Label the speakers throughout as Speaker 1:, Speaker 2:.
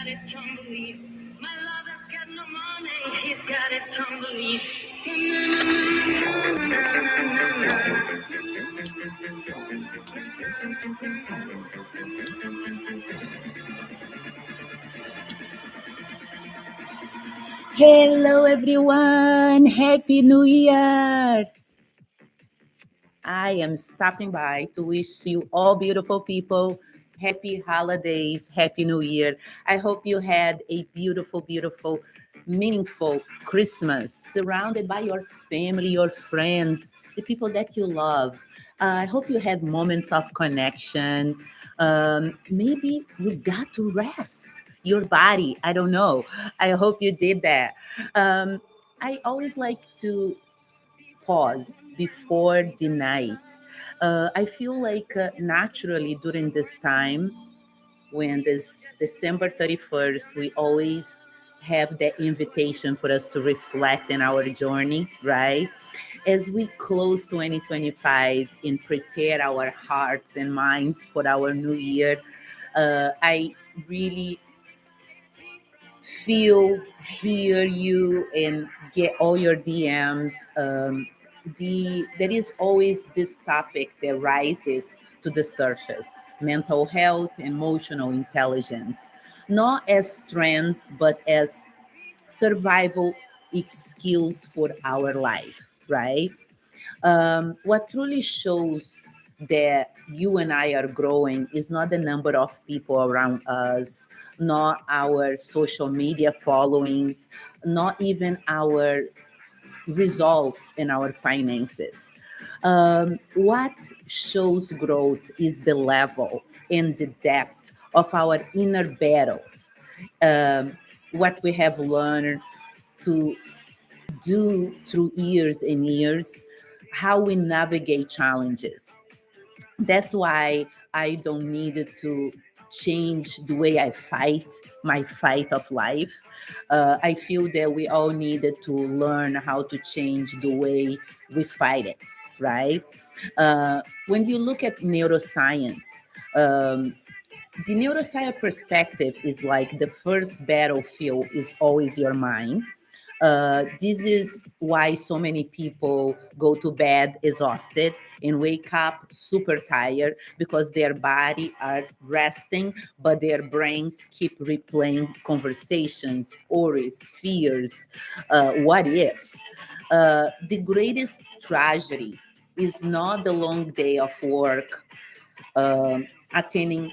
Speaker 1: got his strong beliefs. My lover's got no money, he's got his strong beliefs. Hello, everyone. Happy New Year. I am stopping by to wish you all beautiful people happy holidays, happy New Year. I hope you had a beautiful, beautiful, meaningful Christmas surrounded by your family, your friends, the people that you love. I hope you had moments of connection. Maybe you got to rest your body. I don't know. I hope you did that. I always like to pause before the night. I feel like naturally during this time, when this December 31st, we always have that invitation for us to reflect in our journey, right? As we close 2025 and prepare our hearts and minds for our new year, I really feel, hear you, and get all your DMs. There is always this topic that rises to the surface: mental health, emotional intelligence, not as trends, but as survival skills for our life, right? What truly shows that you and I are growing is not the number of people around us, not our social media followings, not even our results and our finances. What shows growth is the level and the depth of our inner battles, um, what we have learned to do through years and years, how we navigate challenges. That's why I don't need to change the way I fight my fight of life. I feel that we all needed to learn how to change the way we fight it, right? When you look at neuroscience, um, the neuroscience perspective is like the first battlefield is always your mind. This is why so many people go to bed exhausted and wake up super tired, because their body are resting, but their brains keep replaying conversations, worries, fears, what ifs. The greatest tragedy is not the long day of work, attending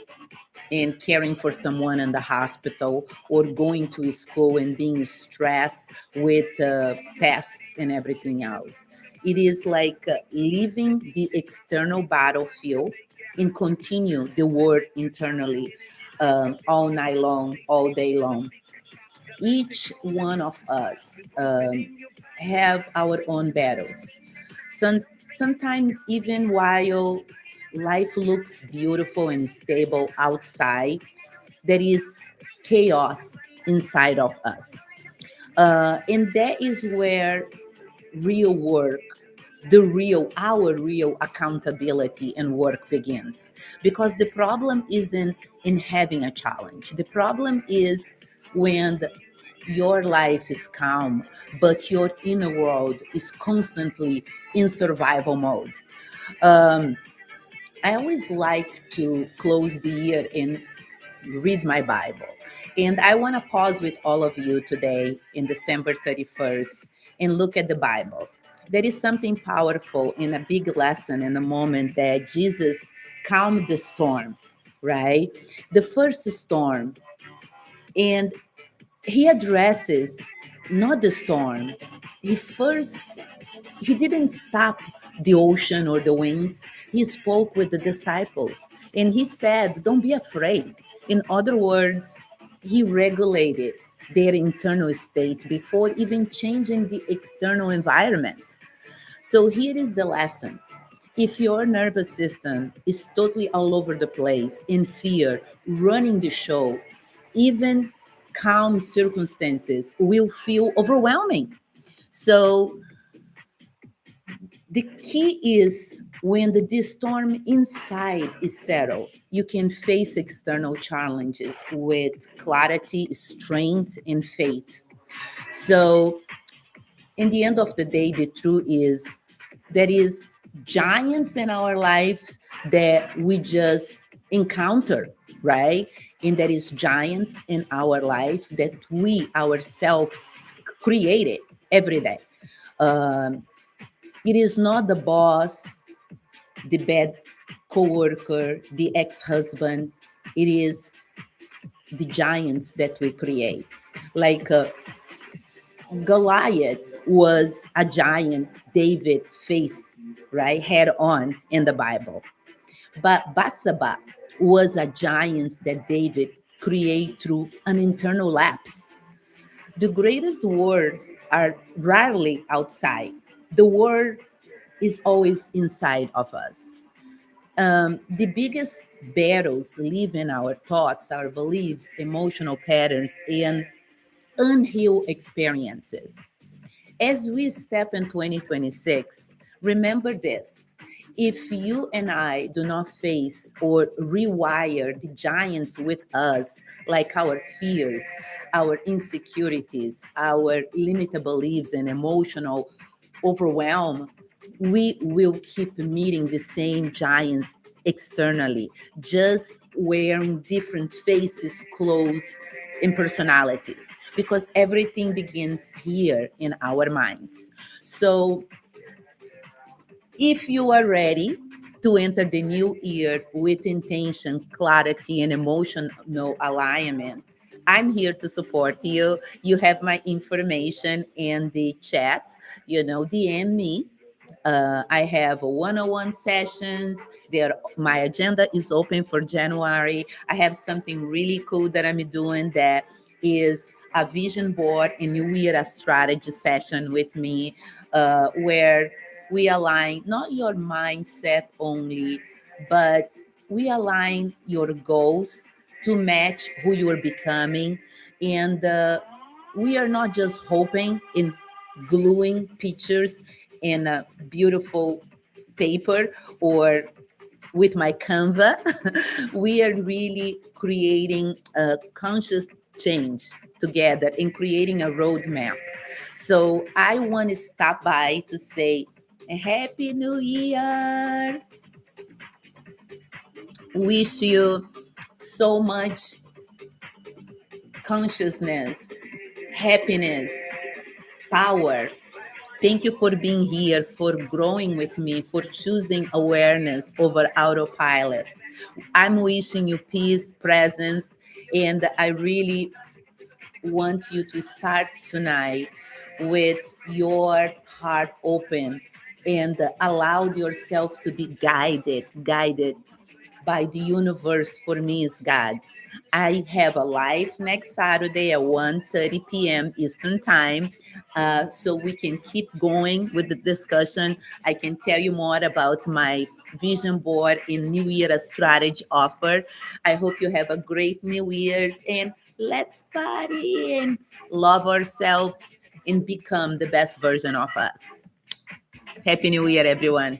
Speaker 1: and caring for someone in the hospital, or going to school and being stressed with tests and everything else. It is like leaving the external battlefield and continue the war internally, all night long, all day long. Each one of us have our own battles. Sometimes even while life looks beautiful and stable outside, there is chaos inside of us. And that is where real work, our real accountability and work begins. Because the problem isn't in having a challenge. The problem is when your life is calm, but your inner world is constantly in survival mode. Um, I always like to close the year and read my Bible. And I want to pause with all of you today in December 31st and look at the Bible. There is something powerful in a big lesson in the moment that Jesus calmed the storm, right? The first storm. And he addresses not the storm. He didn't stop the ocean or the winds. He spoke with the disciples and he said, "Don't be afraid." In other words, he regulated their internal state before even changing the external environment. So here is the lesson. If your nervous system is totally all over the place, in fear, running the show, even calm circumstances will feel overwhelming. So The key is when the storm inside is settled, you can face external challenges with clarity, strength, and faith. So, in the end of the day, the truth is there is giants in our lives that we just encounter, right? And there is giants in our life that we ourselves created every day. Um, it is not the boss, the bad coworker, the ex-husband. It is the giants that we create. Like Goliath was a giant David faced right head on in the Bible. But Bathsheba was a giant that David created through an internal lapse. The greatest wars are rarely outside. The war is always inside of us. The biggest battles live in our thoughts, our beliefs, emotional patterns, and unhealed experiences. As we step in 2026, remember this. If you and I do not face or rewire the giants with us, like our fears, our insecurities, our limited beliefs, and emotional overwhelm, we will keep meeting the same giants externally, just wearing different faces, clothes, and personalities, because everything begins here in our minds. So, if you are ready to enter the new year with intention, clarity, and emotional alignment, I'm here to support you. You have my information in the chat. DM me. I have one-on-one sessions. My agenda is open for January. I have something really cool that I'm doing that is a vision board and New Year strategy session with me, where we align not your mindset only, but we align your goals to match who you are becoming. And we are not just hoping in gluing pictures in a beautiful paper or with my Canva. We are really creating a conscious change together and creating a roadmap. So I want to stop by to say Happy New Year. Wish you so much consciousness, happiness, power. Thank you for being here, for growing with me, for choosing awareness over autopilot. I'm wishing you peace, presence, and I really want you to start tonight with your heart open and allow yourself to be guided by the universe. For me is God. I have a live next Saturday at 1:30 p.m. Eastern Time, so we can keep going with the discussion. I can tell you more about my vision board and New Year strategy offer. I hope you have a great New Year, and let's party and love ourselves and become the best version of us. Happy New Year, everyone.